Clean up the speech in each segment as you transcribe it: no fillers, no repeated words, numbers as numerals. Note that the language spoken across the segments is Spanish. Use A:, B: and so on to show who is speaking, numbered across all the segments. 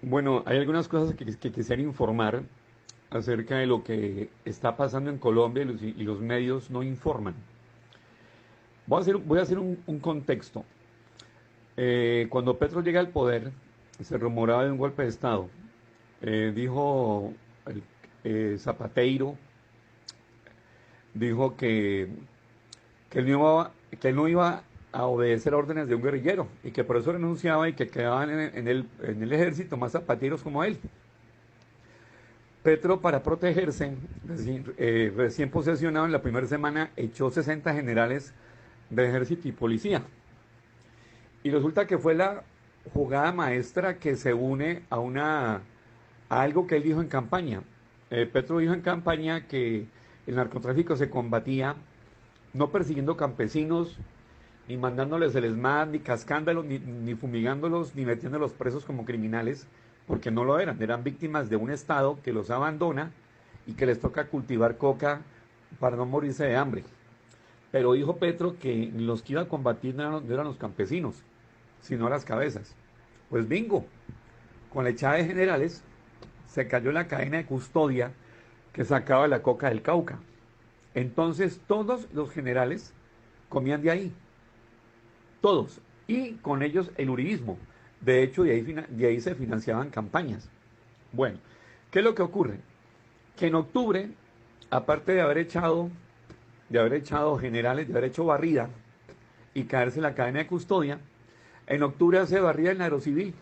A: Bueno, hay algunas cosas que quisiera informar acerca de lo que está pasando en Colombia y los medios no informan. Voy a hacer un contexto. Cuando Petro llega al poder, se rumoraba de un golpe de Estado. Dijo el, Zapateiro, dijo que él no iba a obedecer órdenes de un guerrillero y que por eso renunciaba y que quedaban en el ejército más zapateros como él. Petro, para protegerse, recién posesionado en la primera semana, echó 60 generales de ejército y policía. Y resulta que fue la jugada maestra que se une a algo que él dijo en campaña. Petro dijo en campaña que el narcotráfico se combatía no persiguiendo campesinos, ni mandándoles el ESMAD, ni cascándolos, ni fumigándolos, ni metiéndolos presos como criminales, porque no lo eran víctimas de un Estado que los abandona y que les toca cultivar coca para no morirse de hambre. Pero dijo Petro que los que iba a combatir no eran los campesinos, sino las cabezas. Pues bingo, con la echada de generales se cayó la cadena de custodia que sacaba la coca del Cauca. Entonces todos los generales comían de ahí, todos, y con ellos el uribismo. De hecho, de ahí se financiaban campañas. Bueno, ¿qué es lo que ocurre? Que en octubre, aparte de haber echado generales, de haber hecho barrida y caerse en la cadena de custodia, en octubre hace barrida el aerocivil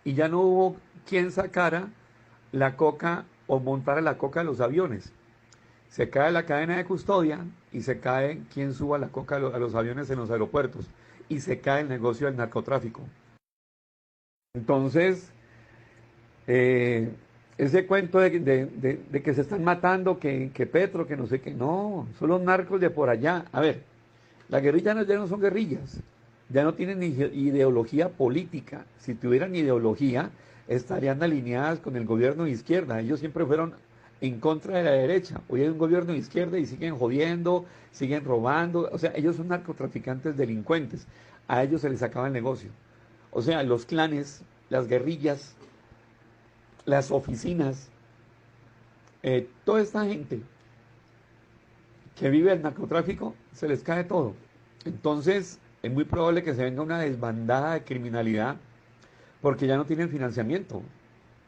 A: y ya no hubo quien sacara la coca o montara la coca de los aviones. Se cae la cadena de custodia y se cae quien suba la coca a los aviones en los aeropuertos y se cae el negocio del narcotráfico. Entonces, eh, ese cuento de que se están matando, que Petro, que no sé qué, no, son los narcos de por allá. A ver, las guerrillas ya no son guerrillas, ya no tienen ni ideología política. Si tuvieran ideología, estarían alineadas con el gobierno de izquierda. Ellos siempre fueron en contra de la derecha. Hoy hay un gobierno de izquierda y siguen jodiendo, siguen robando. O sea, ellos son narcotraficantes delincuentes. A ellos se les acaba el negocio. O sea, los clanes, las guerrillas, las oficinas, toda esta gente que vive el narcotráfico, se les cae todo. Entonces, es muy probable que se venga una desbandada de criminalidad porque ya no tienen financiamiento.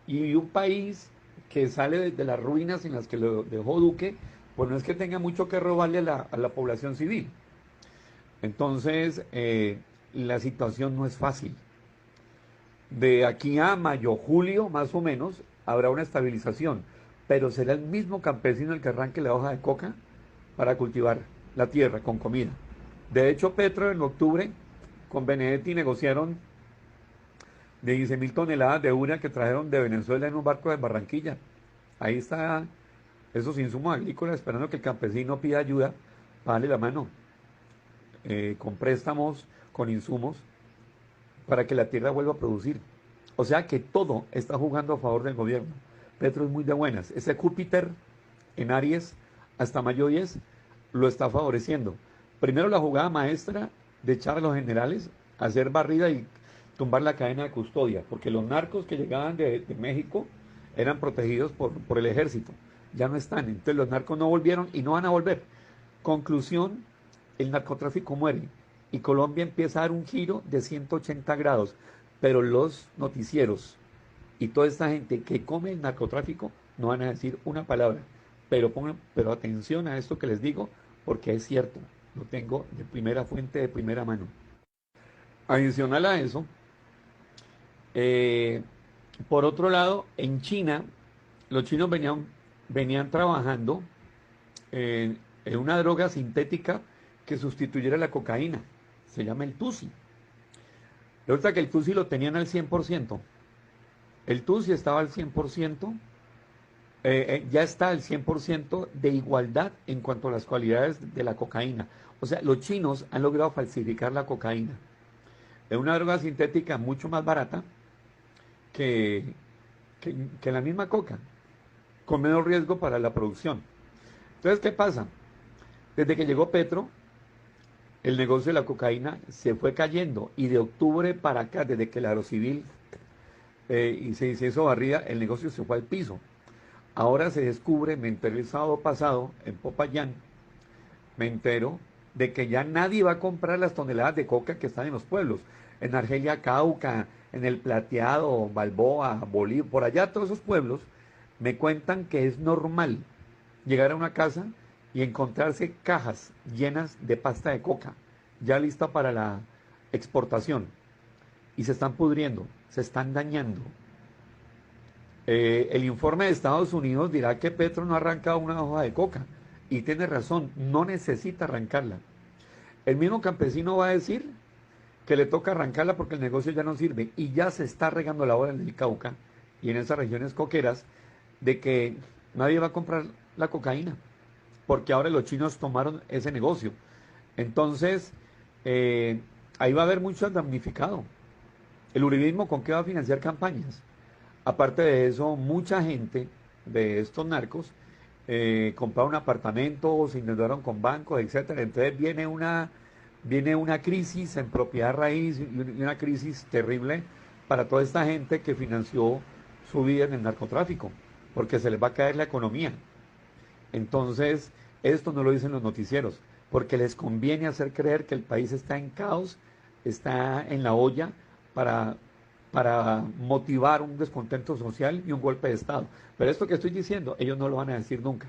A: Y un país que sale de las ruinas en las que lo dejó Duque, pues no es que tenga mucho que robarle a la población civil. Entonces, la situación no es fácil. De aquí a mayo, julio, más o menos, habrá una estabilización, pero será el mismo campesino el que arranque la hoja de coca para cultivar la tierra con comida. De hecho, Petro en octubre con Benedetti negociaron de 15.000 toneladas de urea que trajeron de Venezuela en un barco de Barranquilla. Ahí está esos insumos agrícolas esperando que el campesino pida ayuda para darle la mano, con préstamos, con insumos, para que la tierra vuelva a producir. O sea que todo está jugando a favor del gobierno. Petro es muy de buenas. Ese Júpiter en Aries hasta mayo 10 lo está favoreciendo. Primero la jugada maestra de echar a los generales, hacer barrida y tumbar la cadena de custodia, porque los narcos que llegaban de México eran protegidos por el ejército. Ya no están. Entonces los narcos no volvieron y no van a volver. Conclusión, el narcotráfico muere y Colombia empieza a dar un giro de 180 grados, pero los noticieros y toda esta gente que come el narcotráfico no van a decir una palabra, pero atención a esto que les digo porque es cierto, lo tengo de primera fuente, de primera mano. Adicional a eso, eh, por otro lado, en China, los chinos venían trabajando en una droga sintética que sustituyera la cocaína. Se llama el TUSI. Resulta que el TUSI lo tenían al 100%. El TUSI estaba al 100%, ya está al 100% de igualdad en cuanto a las cualidades de la cocaína. O sea, los chinos han logrado falsificar la cocaína. Es una droga sintética mucho más barata que, que la misma coca, con menos riesgo para la producción. Entonces, ¿qué pasa? Desde que llegó Petro, el negocio de la cocaína se fue cayendo y de octubre para acá, desde que el Aerocivil y se hizo barrida, el negocio se fue al piso. Ahora se descubre, me enteré el sábado pasado en Popayán, me entero de que ya nadie va a comprar las toneladas de coca que están en los pueblos. En Argelia, Cauca, en El Plateado, Balboa, Bolívar, por allá todos esos pueblos, me cuentan que es normal llegar a una casa y encontrarse cajas llenas de pasta de coca, ya lista para la exportación. Y se están pudriendo, se están dañando. El informe de Estados Unidos dirá que Petro no ha arrancado una hoja de coca. Y tiene razón, no necesita arrancarla. El mismo campesino va a decir que le toca arrancarla porque el negocio ya no sirve. Y ya se está regando la bola en el Cauca y en esas regiones coqueras de que nadie va a comprar la cocaína. Porque ahora los chinos tomaron ese negocio. Entonces, ahí va a haber mucho damnificado. ¿El uribismo con qué va a financiar campañas? Aparte de eso, mucha gente de estos narcos compraron apartamentos, se endeudaron con bancos, etcétera. Entonces viene una crisis en propiedad raíz y una crisis terrible para toda esta gente que financió su vida en el narcotráfico, porque se les va a caer la economía. Entonces, esto no lo dicen los noticieros, porque les conviene hacer creer que el país está en caos, está en la olla para, para motivar un descontento social y un golpe de Estado. Pero esto que estoy diciendo, ellos no lo van a decir nunca.